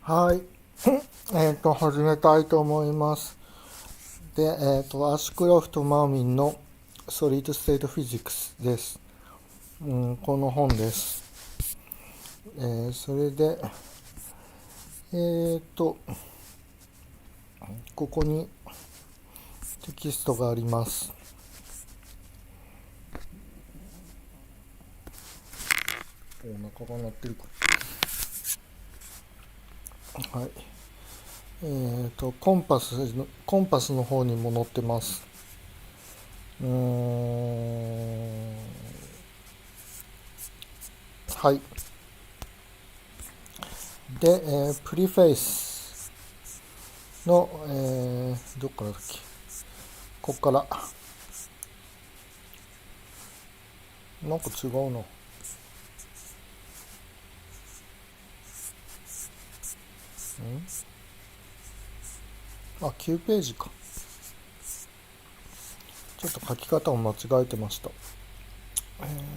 はい。始めたいと思います。で、アシュクロフト・マーミンのソリッド・ステート・フィジックスです。この本です。それで、ここにテキストがあります。お腹が鳴ってるか。はい。コンパスの方にも載ってます。はい。で、プリフェイスの、どっからだっけ、こっからなんか違うな。9ページか。ちょっと書き方を間違えてました。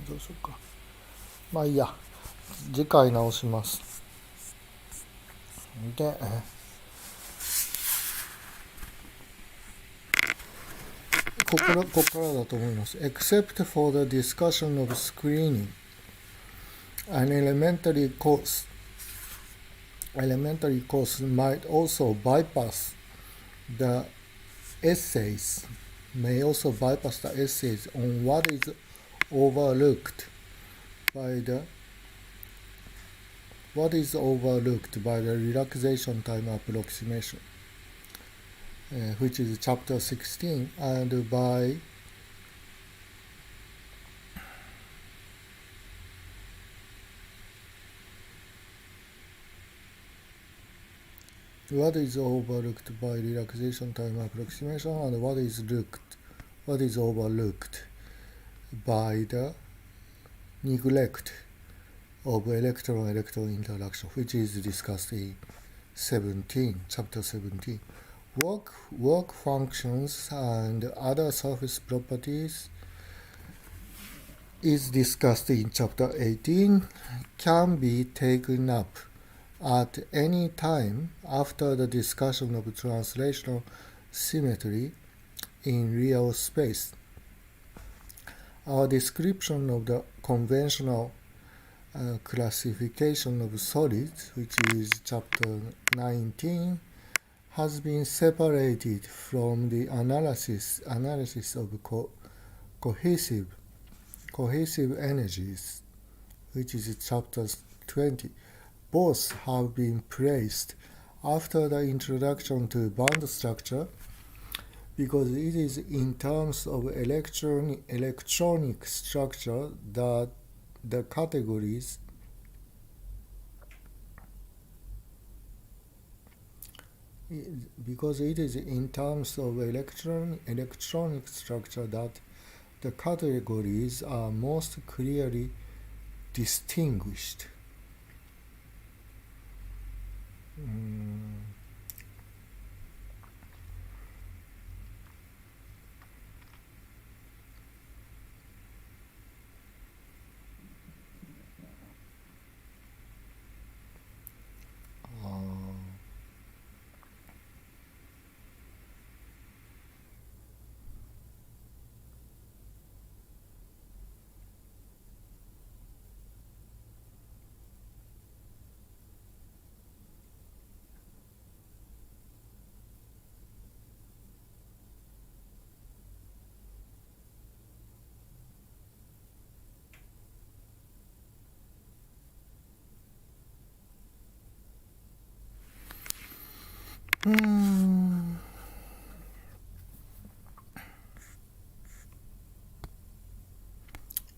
どうしようか。まあいいや。次回直します。で、ここからだと思います。Except for the discussion of screening, an elementary course might also bypass the essays on what is overlooked by the relaxation time approximation, which is chapter 16, and by what is overlooked by relaxation time approximation, and what is overlooked by the neglect of electron-electron interaction, which is discussed in chapter 17. Work functions and other surface properties is discussed in chapter 18, can be taken up at any time after the discussion of translational symmetry in real space. Our description of the conventional classification of solids, which is chapter 19, has been separated from the analysis of cohesive energies, which is chapter 20. Both have been placed after the introduction to band structure because it is in terms of electronic structure that the categories are most clearly distinguished.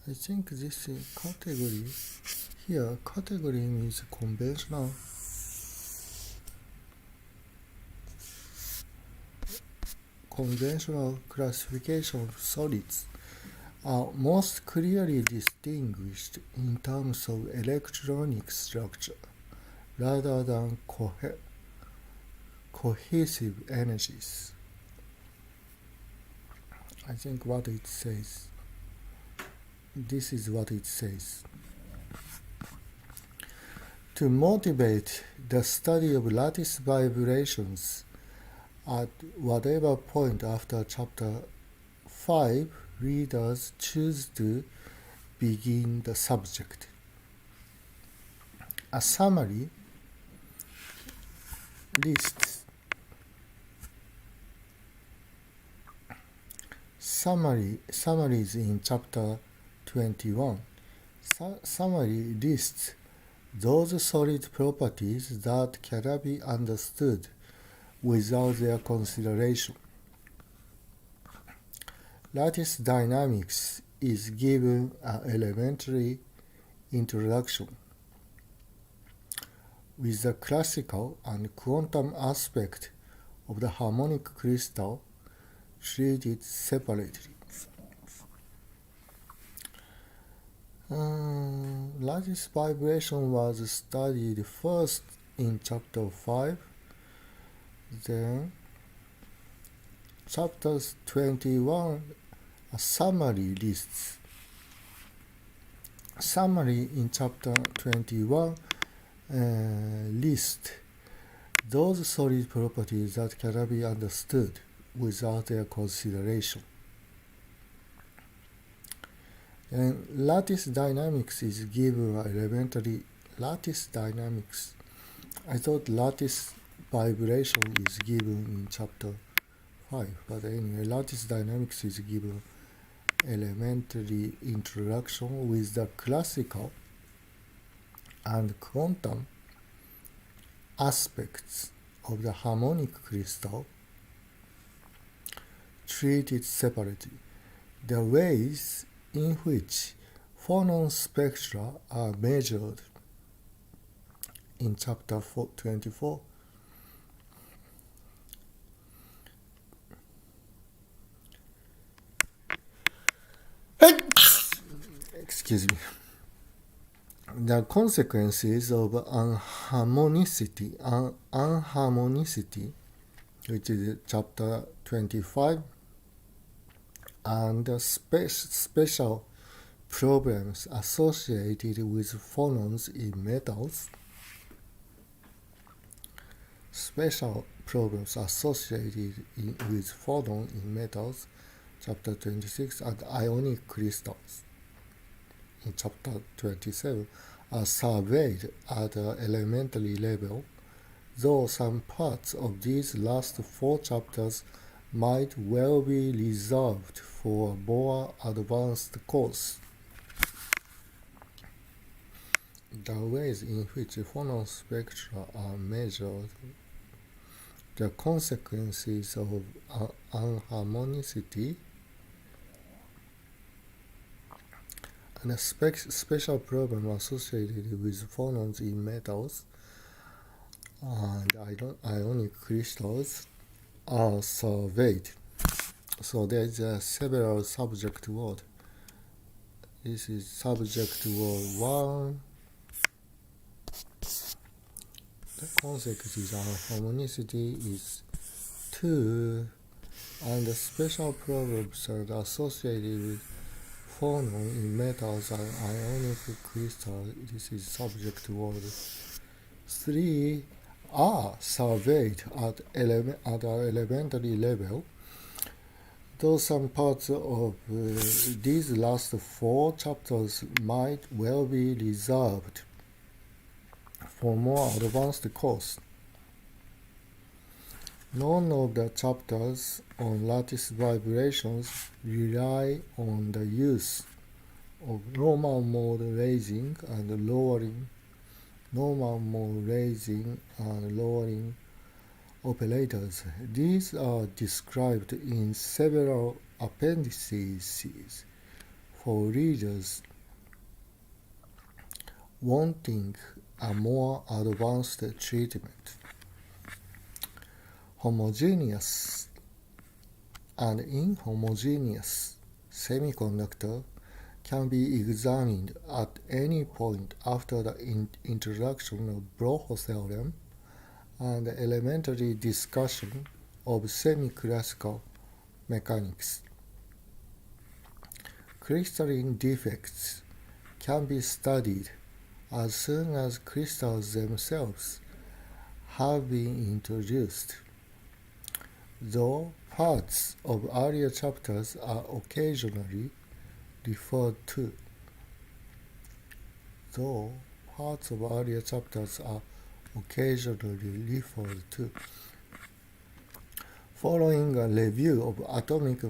I think this category here, category means conventional classification of solids are most clearly distinguished in terms of electronic structure rather than cohesive energies. I think what it says. This is what it says. To motivate the study of lattice vibrations at whatever point after Chapter 5, readers choose to begin the subject. A summary lists summaries in Chapter 21. Summary lists those solid properties that cannot be understood without their consideration. Lattice dynamics is given an elementary introduction, with the classical and quantum aspect of the harmonic crystal treated separately. Lattice vibration was studied first in Chapter 5, then Chapter 21, a summary lists. Summary in Chapter 21 lists those solid properties that cannot be understood without their consideration. And lattice dynamics is given elementary lattice dynamics. I thought lattice vibration is given in Chapter 5, but anyway, lattice dynamics is given elementary introduction with the classical and quantum aspects of the harmonic crystal treated separately. The ways in which phonon spectra are measured in Chapter 24. Excuse me. The consequences of unharmonicity, which is Chapter 25, and the special problems associated with phonons in metals. Special problems associated with phonon in metals, Chapter 26, and ionic crystals in Chapter 27 are surveyed at an elementary level, though some parts of these last 4 chapters might well be reserved for a more advanced course. The ways in which phonon spectra are measured, the consequences of unharmonicity, and a special problem associated with phonons in metals and ionic crystals are surveyed. So there is several subject words. This is subject word 1. The consequences of harmonicity is 2, and the special problems are associated with phonon in metals and ionic crystals. This is subject word 3 are surveyed at an elementary level, though some parts of these last 4 chapters might well be reserved for more advanced course. None of the chapters on lattice vibrations rely on the use of normal mode raising and lowering, operators. These are described in several appendices for readers wanting a more advanced treatment. Homogeneous and inhomogeneous semiconductor can be examined at any point after the introduction of Bloch theorem and the elementary discussion of semi-classical mechanics. Crystalline defects can be studied as soon as crystals themselves have been introduced, though parts of earlier chapters are occasionally referred to. Though parts of earlier chapters are occasionally referred to. Following a review of atomic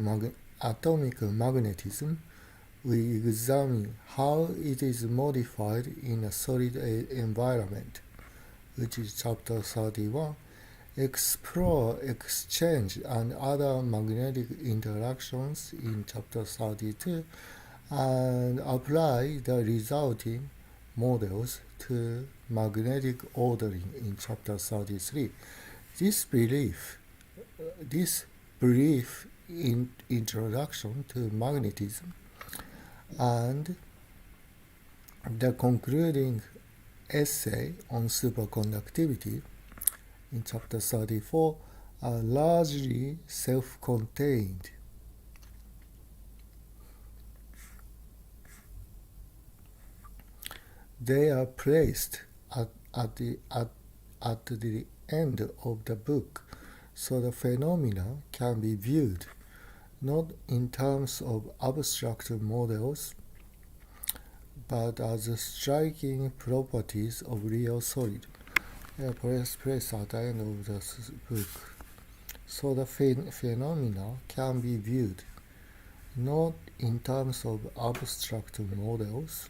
magnetism, we examine how it is modified in a solid environment, which is chapter 31, explore exchange and other magnetic interactions in chapter 32, and apply the resulting models to magnetic ordering in chapter 33. This brief introduction to magnetism and the concluding essay on superconductivity in chapter 34 are largely self-contained. They are placed at the end of the book, so the phenomena can be viewed not in terms of abstract models, but as striking properties of real solid. They are placed at the end of the book, so the phenomena can be viewed not in terms of abstract models,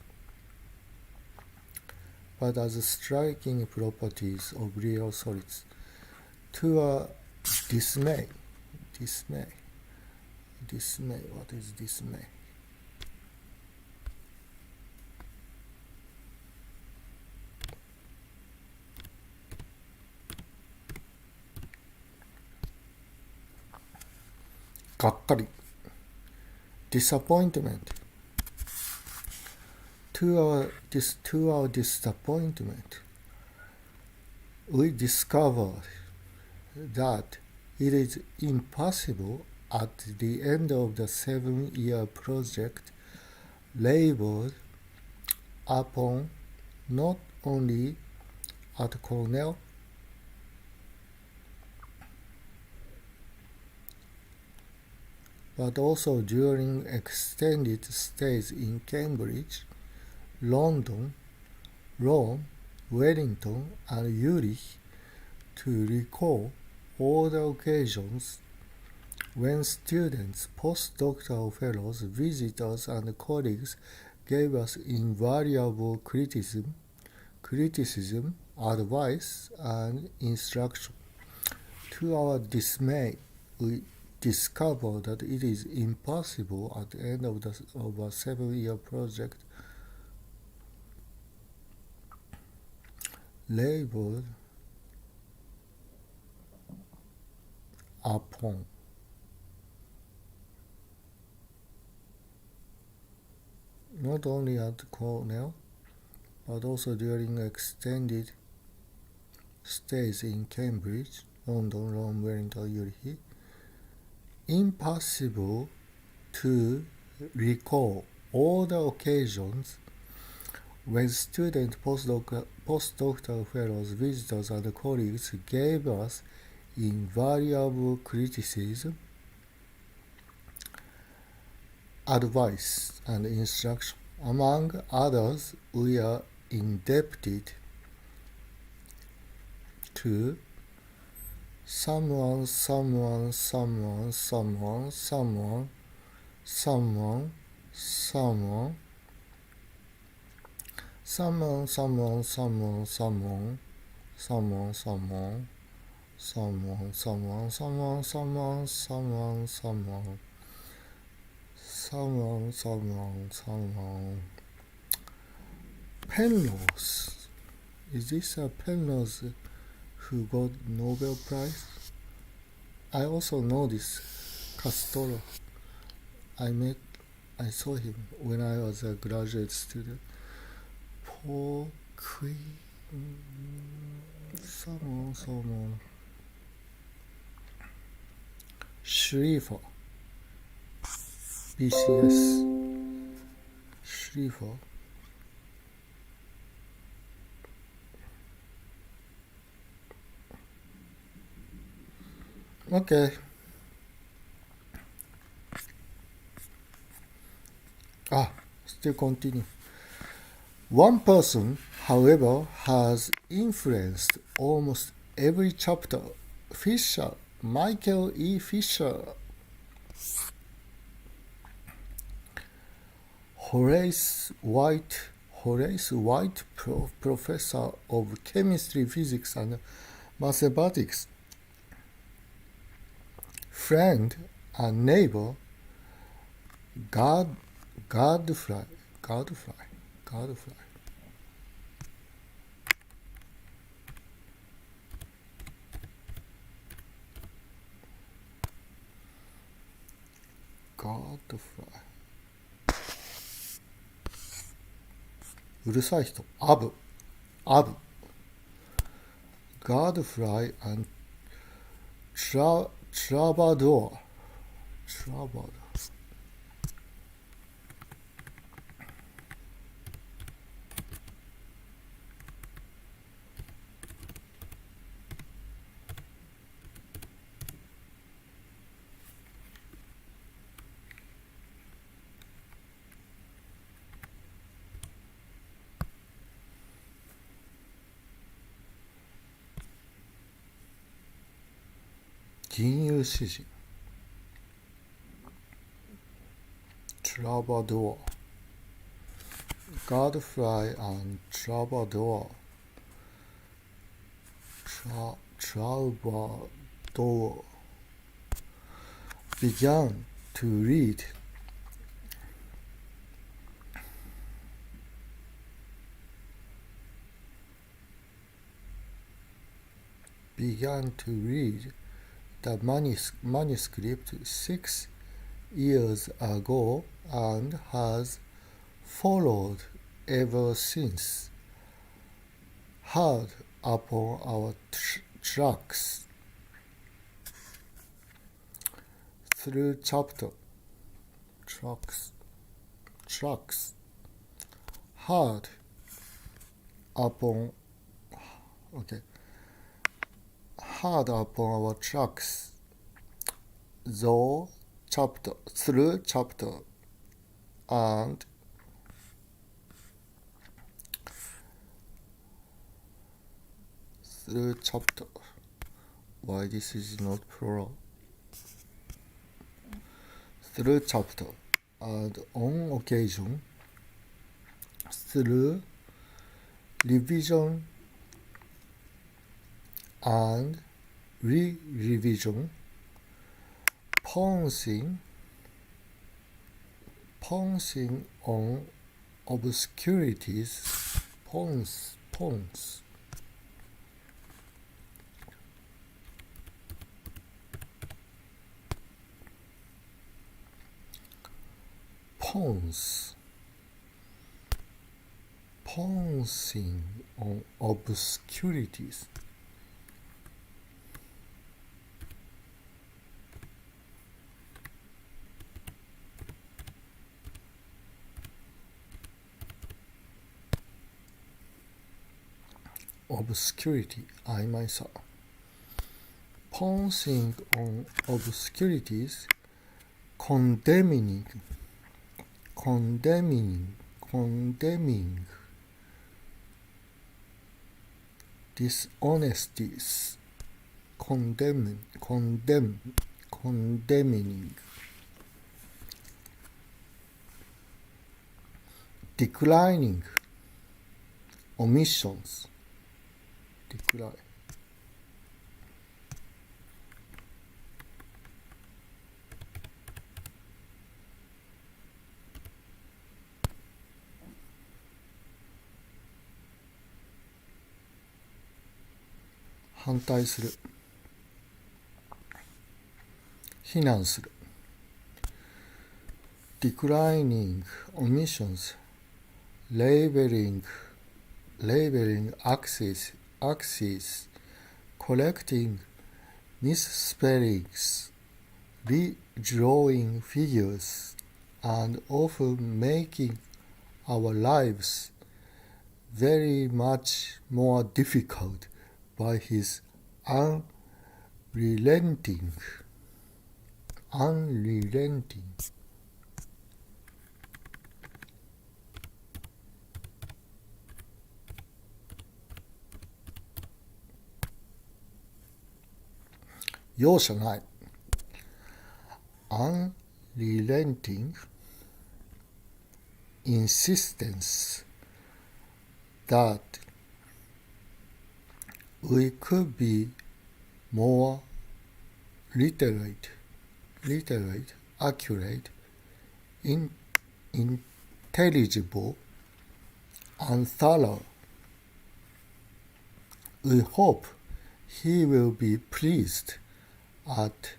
but as striking properties of real solids. To our dismay, what is dismay? Gakkari, disappointment. To our disappointment, we discovered that it is impossible at the end of the 7-year project labeled upon not only at Cornell but also during extended stays in Cambridge, London, Rome, Wellington, and Zurich to recall all the occasions when students, postdoctoral fellows, visitors, and colleagues gave us invaluable criticism, advice, and instruction. To our dismay, we discovered that it is impossible at the end of a 7-year project labeled upon not only at Cornell but also during extended stays in Cambridge, London, Rome, Wellington, Zurich, impossible to recall all the occasions when students, postdoctoral fellows, visitors, and colleagues gave us invaluable criticism, advice, and instruction. Among others, we are indebted to someone, Penrose. Is this a Penrose who got Nobel Prize? I also know this Castoro. I saw him when I was a graduate student. Paul Queen, someone. Schrieffer, BCS. Schrieffer. Okay. Still continue. One person, however, has influenced almost every chapter. Fisher, Michael E. Fisher. Horace White, professor of chemistry, physics, and mathematics. Friend and neighbor, Godfrey.うるさい人。アブ。Godfrey and Troubadour. 吟遊詩人。Troubadour. Godfrey and Troubadour. Troubadour began to read the manuscript 6 years ago and has followed ever since. Hard upon our tracks through chapter. Tracks. Hard upon our tracks through chapter and through chapter. Why this is not plural? Through chapter and on occasion through revision and re-revision, pouncing on obscurities, pounce. Pouncing on obscurities. Obscurity, 曖昧さ。Pouncing on obscurities, condemning, dishonesties, condemning, declining, omissions, decline. (反対する) 非難する declining omissions, labeling axes, correcting misspellings, redrawing figures, and often making our lives very much more difficult by his unrelenting,容赦ない unrelenting insistence that we could be more literate, accurate, intelligible, and thorough. We hope he will be pleased at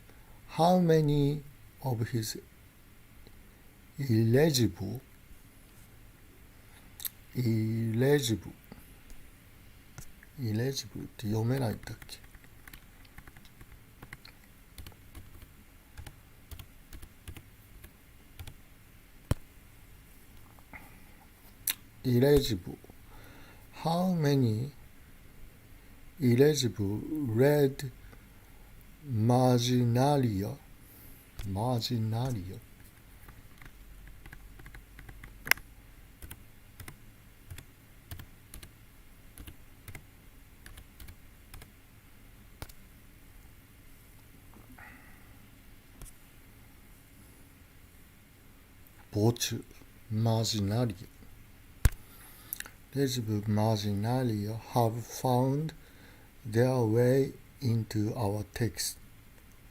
how many of his illegible って読めないんだっけillegible how many illegible red marginalia 傍注 marginalia legible marginalia have found their way into our text.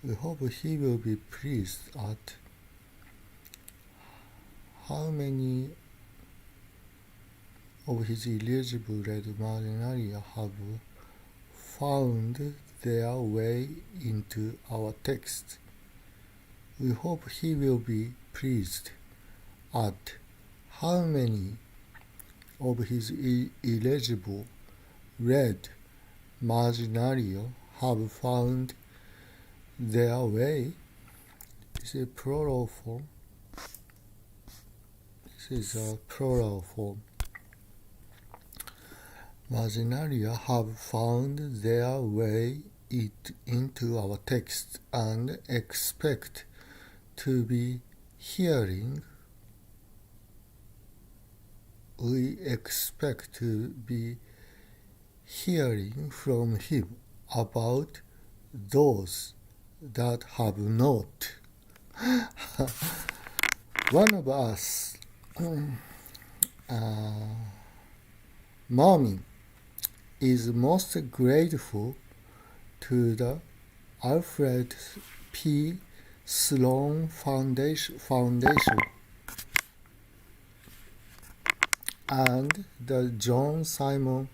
We hope he will be pleased at how many of his illegible red marginalia have found their way into our text. We hope he will be pleased at how many of his illegible red marginalia have found their way. This is a plural form. Marginalia have found their way into our text and expect to be hearing. We expect to be hearing from him about those that have not. One of us, Mermin, is most grateful to the Alfred P. Sloan Foundation and the John Simon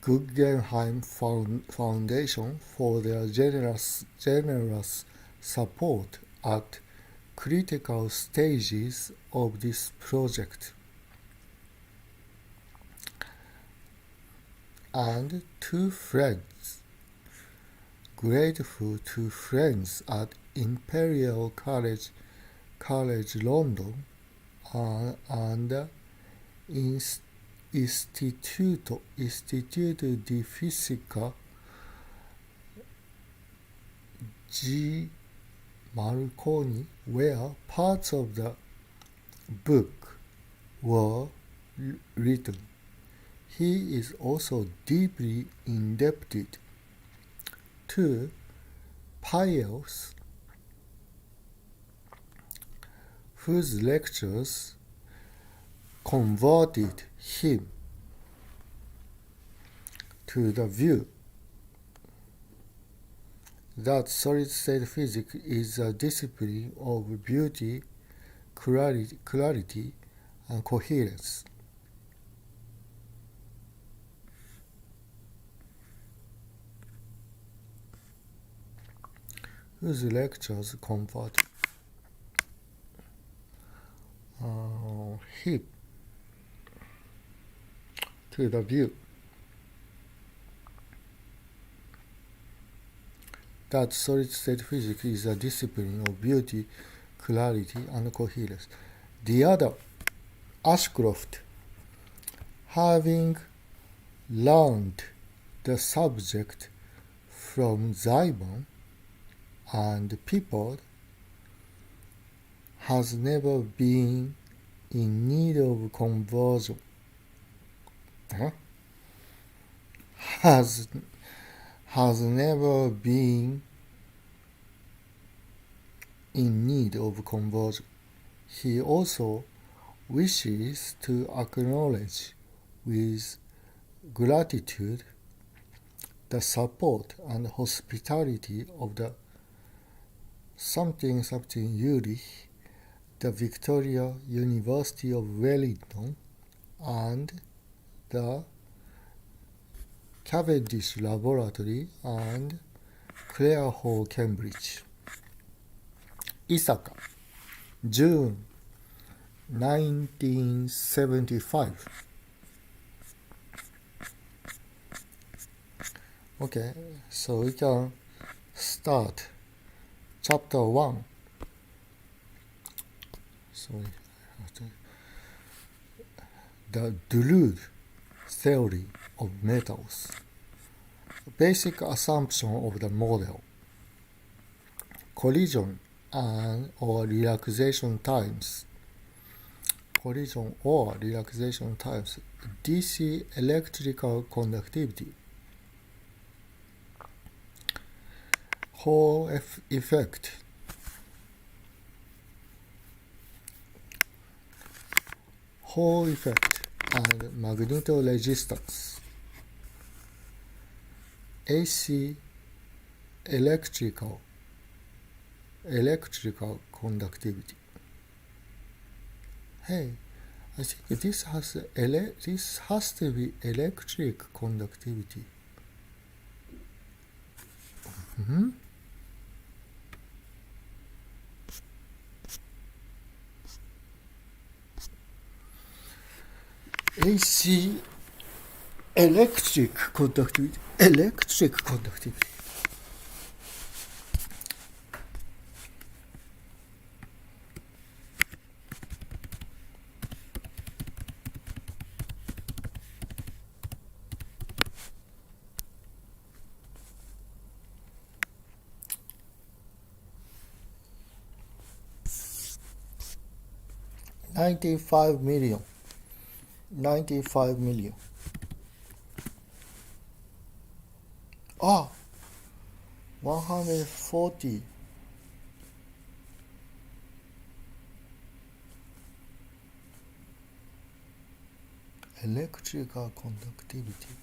Guggenheim Foundation for their generous support at critical stages of this project, and grateful to friends at Imperial College London and Istituto di Fisica G. Marconi, where parts of the book were written. He is also deeply indebted to Pius, whose lectures converted him to the view that solid-state physics is a discipline of beauty, clarity, and coherence. Whose lectures converted him to the view that solid-state physics is a discipline of beauty, clarity, and coherence. The other, Ashcroft, having learned the subject from Zyban and people has never been in need of conversion. Has never been in need of conversion. He also wishes to acknowledge with gratitude the support and hospitality of the something Yuri, the Victoria University of Wellington, and the Cavendish Laboratory and Clare Hall, Cambridge. Ithaca, June 1975. Okay, so we can start chapter 1. The Duluth theory of metals. Basic assumption of the model. Collision and or relaxation times. DC electrical conductivity. Hall effect. And magnetoresistance. AC electrical conductivity. Hey, I think this has to be electric conductivity. AC electric conductivity. 95 million. 140. Electrical conductivity.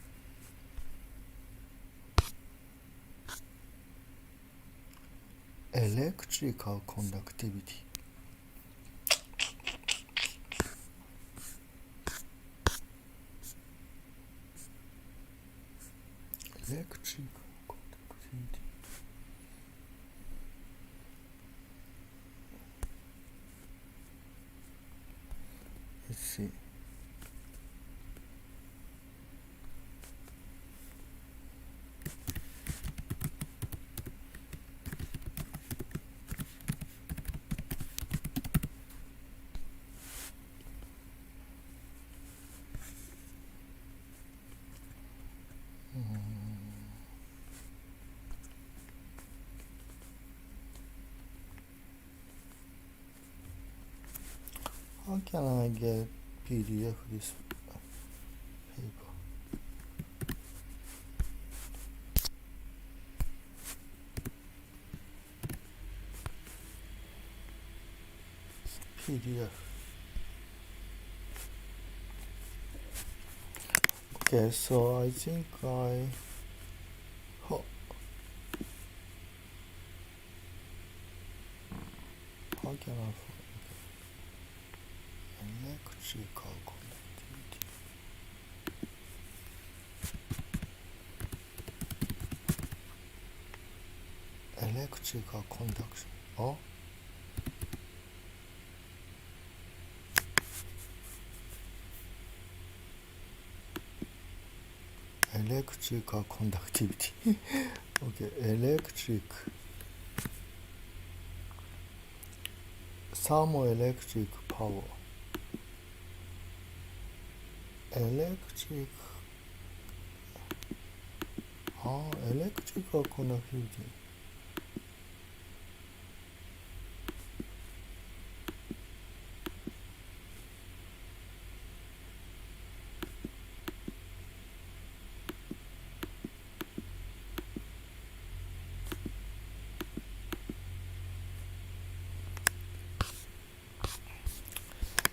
Electrical conductivity. Let's see. How can I get PDF this paper? PDF. Okay, so I think how can I electrical conductivity. Electrical conduction. Electrical conductivity. Okay, thermoelectric power. Electrical conductivity.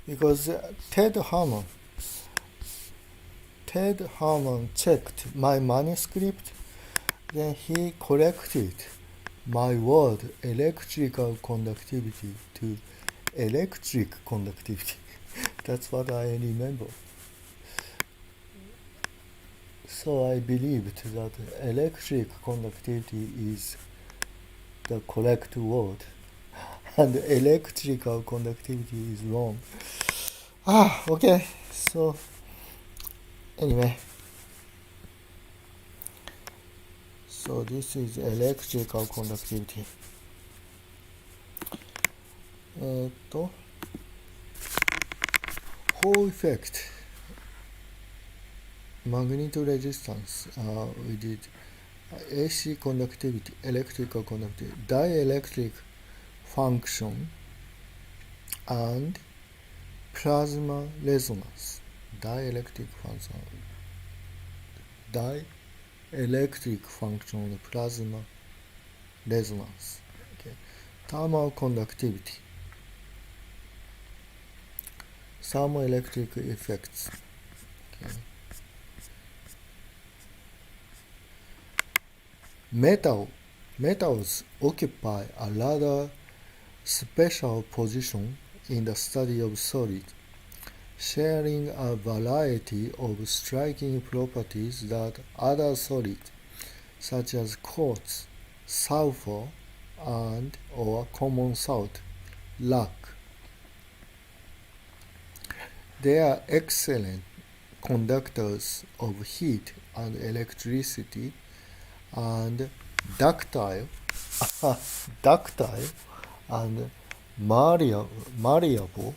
Because Ted Harmon checked my manuscript, then he corrected my word electrical conductivity to electric conductivity. That's what I remember. So I believed that electric conductivity is the correct word and electrical conductivity is wrong. Okay. So anyway, so this is electrical conductivity. Hall effect, magnetic resistance, we did AC conductivity, electrical conductivity, dielectric function, and plasma resonance. Dielectric function of plasma resonance. Okay. Thermal conductivity, thermoelectric effects. Okay. Metals occupy a rather special position in the study of solids, sharing a variety of striking properties that other solids, such as quartz, sulfur, and or common salt, lack. They are excellent conductors of heat and electricity, and ductile and malleable.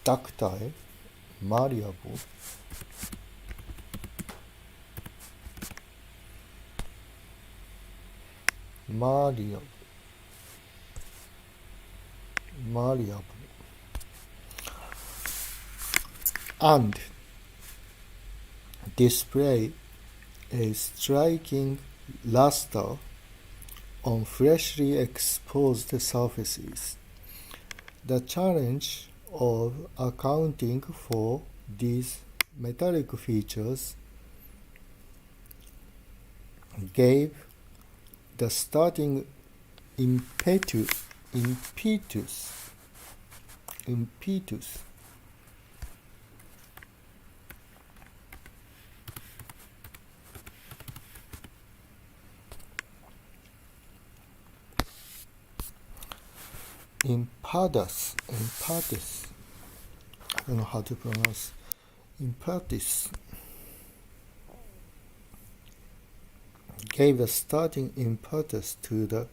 Ductile, malleable, and display a striking luster on freshly exposed surfaces. The challenge of accounting for these metallic features gave the starting impetus impetus, I don't know how to pronounce impetus, gave a starting impetus to the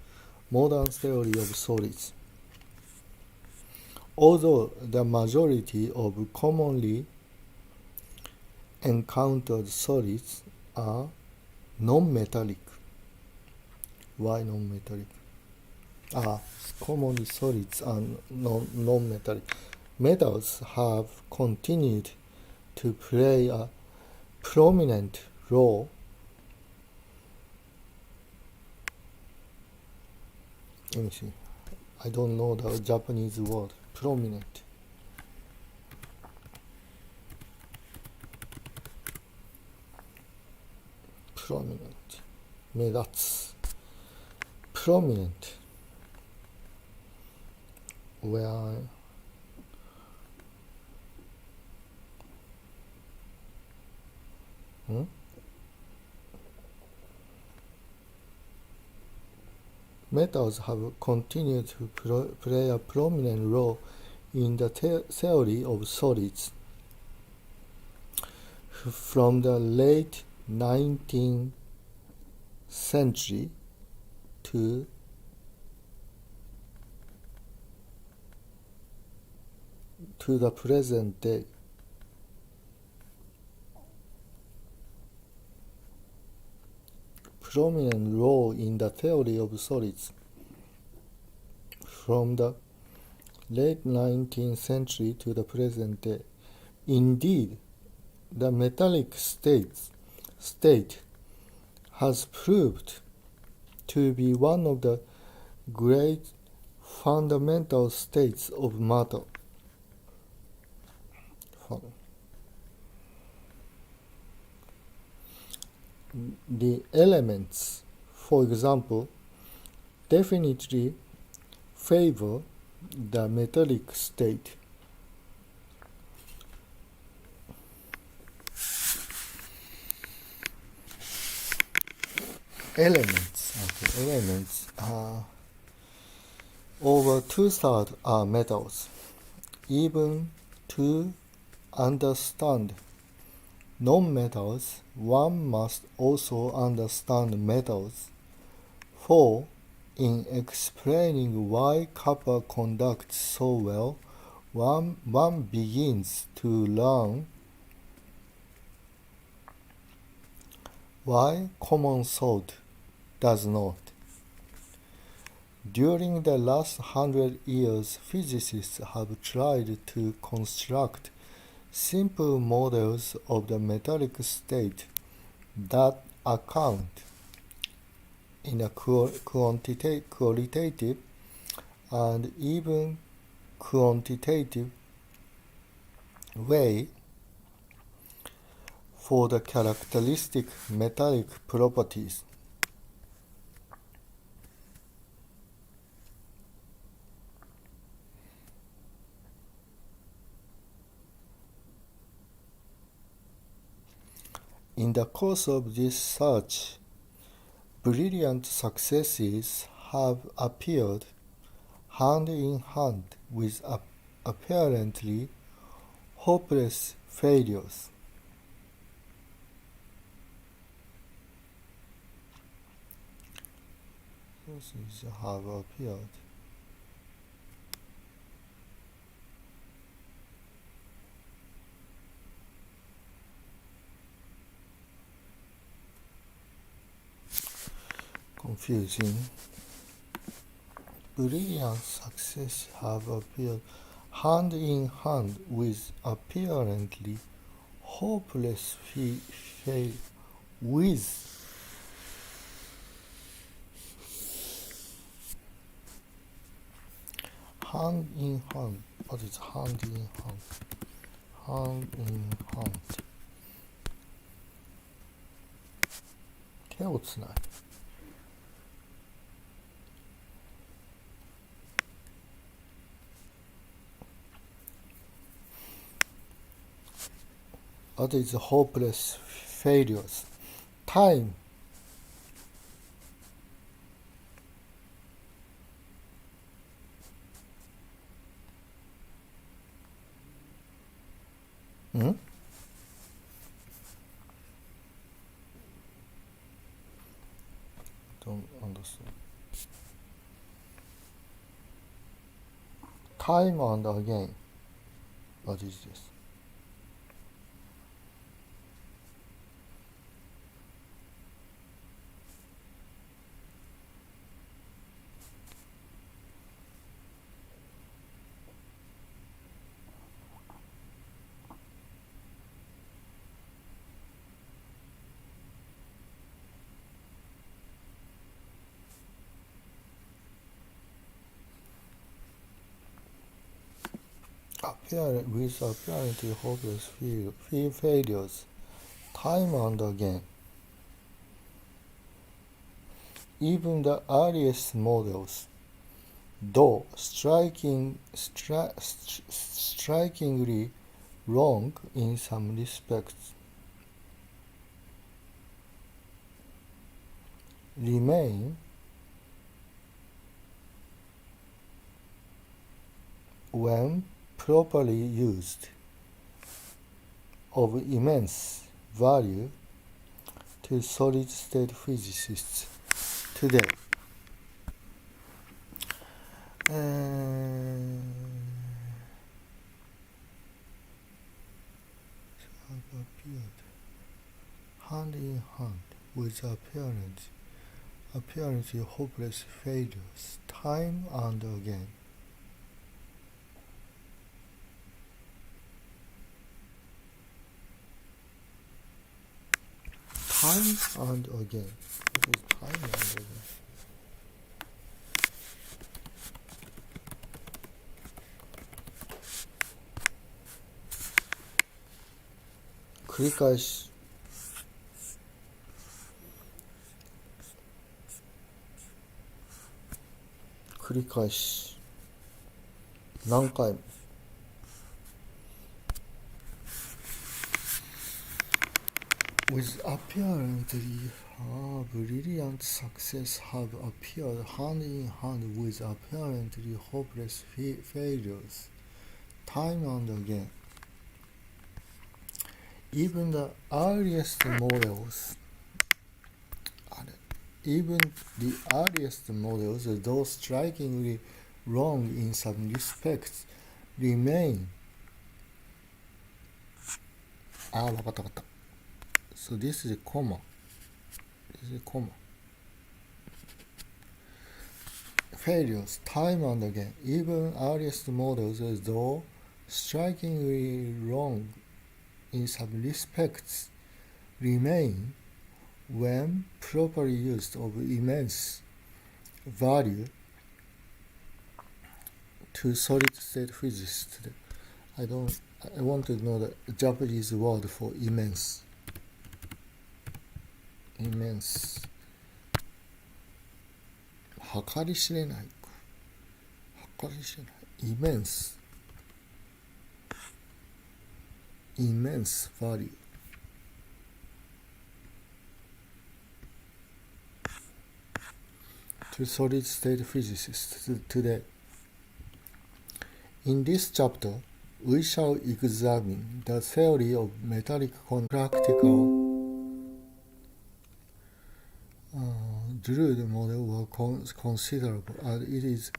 modern theory of solids. Although the majority of commonly encountered solids are non-metallic. Why non-metallic? Commonly solids are non-metallic. Metals have continued to play a prominent role let me see. I don't know the Japanese word. Prominent. Medatsu. Prominent. Where metals have continued to play a prominent role in the theory of solids from the late 19th century to to the present day. Prominent role in the theory of solids. From the late 19th century to the present day. Indeed, the metallic state has proved to be one of the great fundamental states of matter. The elements, for example, definitely favor the metallic state. Elements are over 2/3 are metals. Even to understand non-metals, one must also understand metals. For in explaining why copper conducts so well, one begins to learn why common salt does not. During the last 100 years, physicists have tried to construct simple models of the metallic state that account in a qualitative and even quantitative way for the characteristic metallic properties. In the course of this search, brilliant successes have appeared hand in hand with apparently hopeless failures. Successes have appeared. Confusing. Brilliant success have appeared hand in hand with apparently hopeless failure. Hand in hand. What is hand in hand? Hand in hand. 手をつない。What is hopeless failures? Time. Don't understand. Time and again. What is this? With apparently hopeless failures, time and again. Even the earliest models, though strikingly wrong in some respects, remain when properly used of immense value to solid-state physicists today. appeared hand in hand with apparently hopeless failures time and again. Time and again. It was time and again. 繰り返し何回もwith apparently brilliant success have appeared hand in hand with apparently hopeless failures time and again. Even the earliest models, though strikingly wrong in some respects, remain. So this is a comma. Failures, time and again. Even earliest models, though strikingly wrong in some respects, remain, when properly used, of immense value to solid-state physicists. I want to know the Japanese word for immense. Immense. 計り知れない。Immense. Immense value. To solid-state physicists today. In this chapter, we shall examine the theory of metallic practical Drude model were considerable, and it is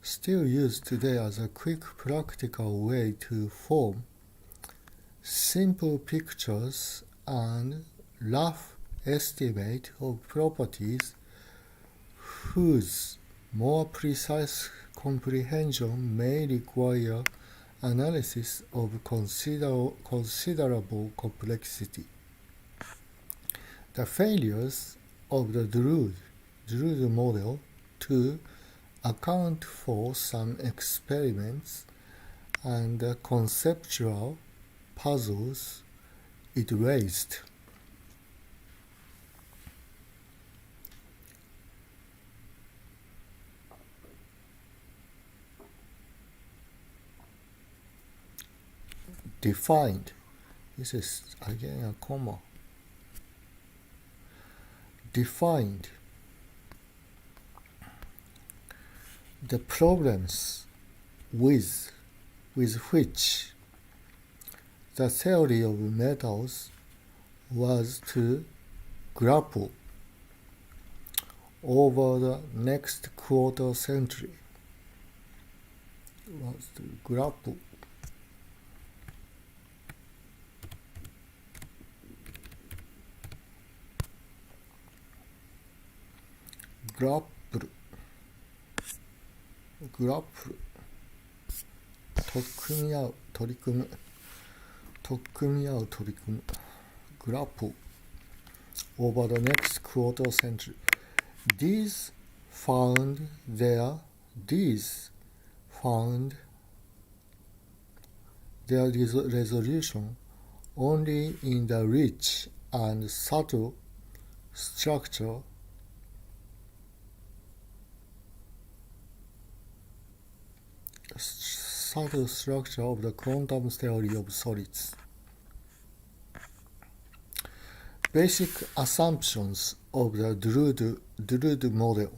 still used today as a quick practical way to form simple pictures and rough estimate of properties whose more precise comprehension may require analysis of considerable complexity. The failures of the Drude model to account for some experiments and the conceptual puzzles it raised. Defined. This is again a comma. Defined the problems with which the theory of metals was to grapple over the next quarter century. Grapple. grapple over the next quarter century. These found their resolution only in the rich and subtle structure of the quantum theory of solids. Basic assumptions of the Drude model.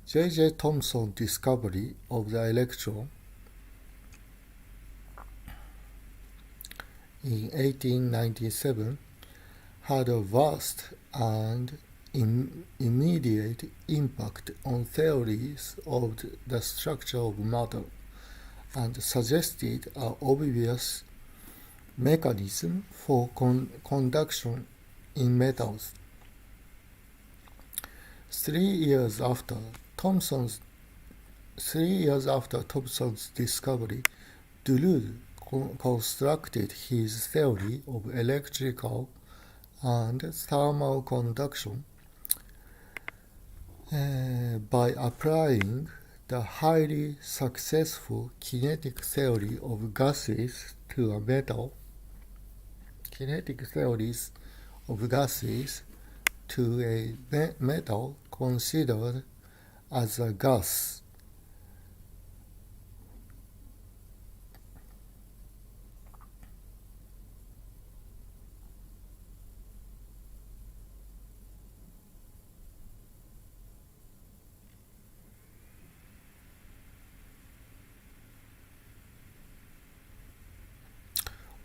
J.J. Thomson's discovery of the electron in 1897 had a vast and immediate impact on theories of the structure of matter and suggested an obvious mechanism for conduction in metals. 3 years after Thomson's discovery, Drude constructed his theory of electrical and thermal conduction by applying the highly successful kinetic theory of gases to a metal. Kinetic theories of gases to a metal considered as a gas.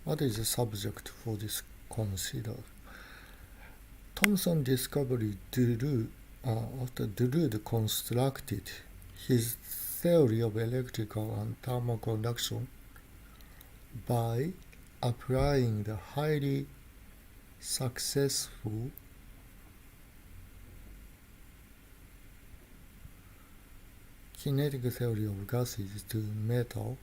What is the subject for this consider? Thomson discovered after Drude constructed his theory of electrical and thermal conduction by applying the highly successful kinetic theory of gases to metal.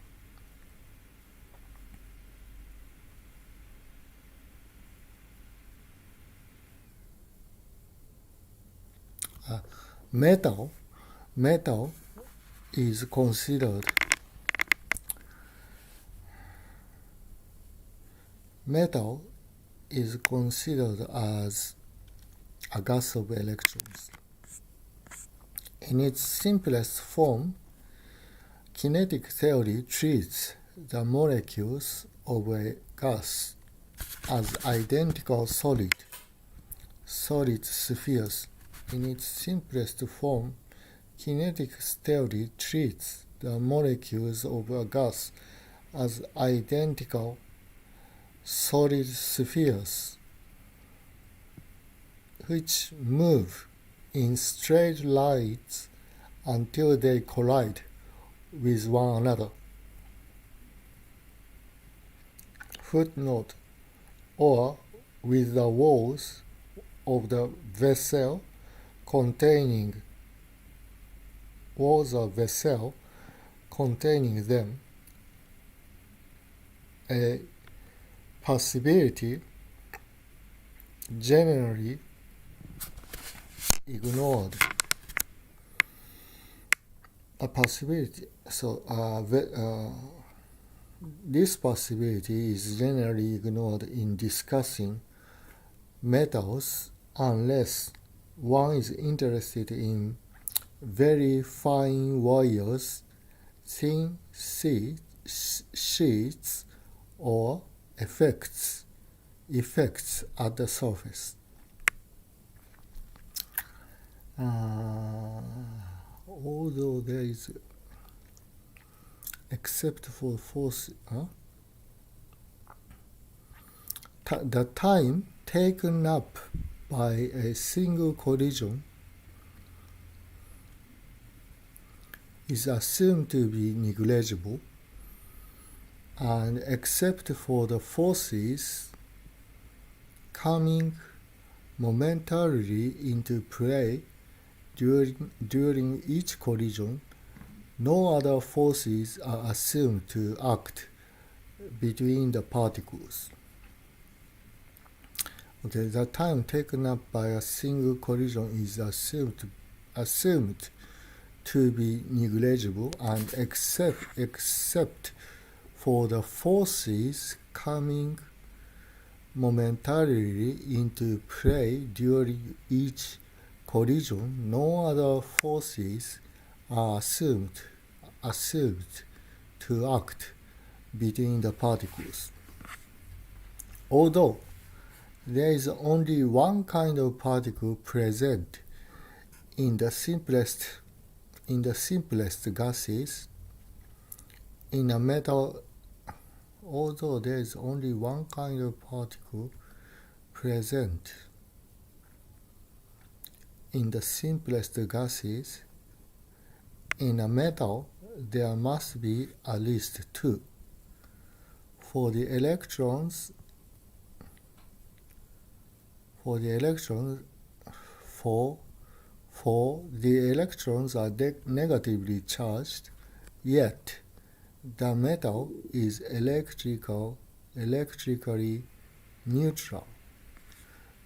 Metal is considered as a gas of electrons. In its simplest form, kinetic theory treats the molecules of a gas as identical solid spheres. In its simplest form, kinetic theory treats the molecules of a gas as identical solid spheres, which move in straight lines until they collide with one another. Footnote: or with the walls of the vessel containing them, a possibility generally ignored. This possibility is generally ignored in discussing metals unless one is interested in very fine wires, thin sheets, or effects at the surface. Although there is, except for force, the time taken up by a single collision is assumed to be negligible, and except for the forces coming momentarily into play during each collision, no other forces are assumed to act between the particles. The time taken up by a single collision is assumed to be negligible, and except for the forces coming momentarily into play during each collision, no other forces are assumed to act between the particles. Although there is only one kind of particle present in the simplest gases, in a metal. Although there is only one kind of particle present in the simplest gases, in a metal there must be at least two. for the electrons are negatively charged, yet the metal is electrically neutral.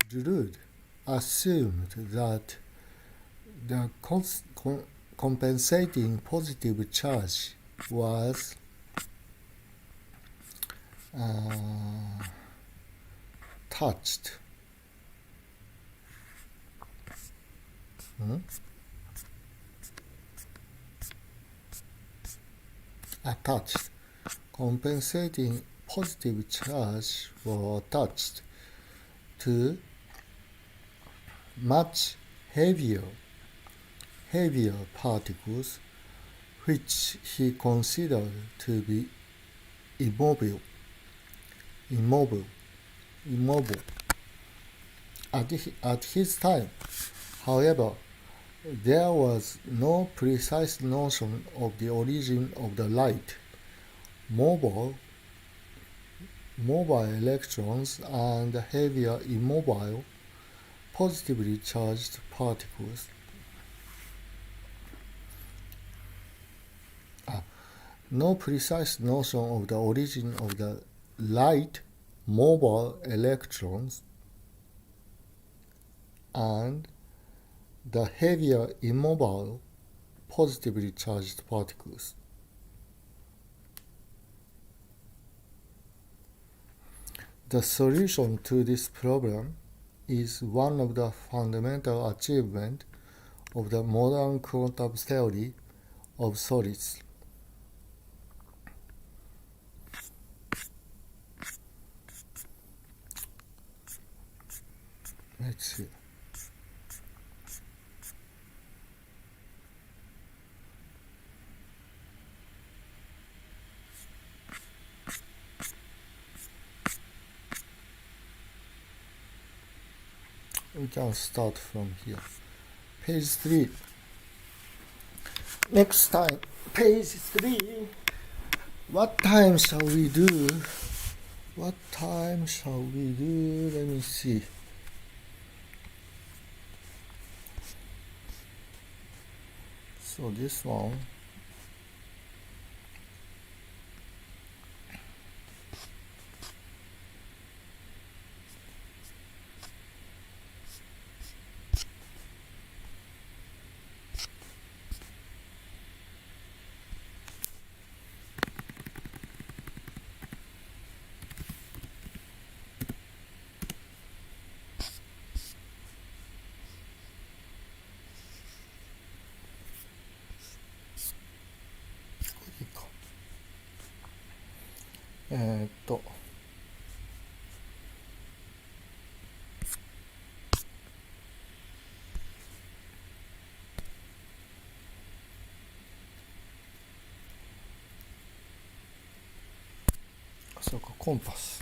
Drude assumed that the compensating positive charge was attached compensating positive charge were attached to much heavier particles, which he considered to be immobile. At his time, however, there was no precise notion of the origin of the light, mobile electrons, and heavier immobile, positively charged particles. No precise notion of the origin of the light, mobile electrons, and the heavier immobile, positively charged particles. The solution to this problem is one of the fundamental achievements of the modern quantum theory of solids. Let's see. We can start from here. Page 3. Next time, page 3. What time shall we do? Let me see. So this one.そうか、コンパス。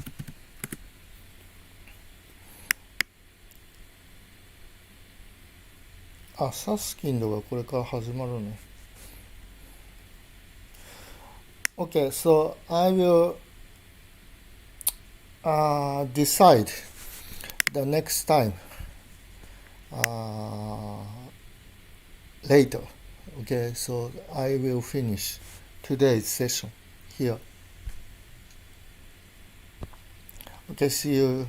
あ、サスキンドがこれから始まるね。Okay, so I will decide the next time later. Okay, so I will finish today's session here. Okay, see you.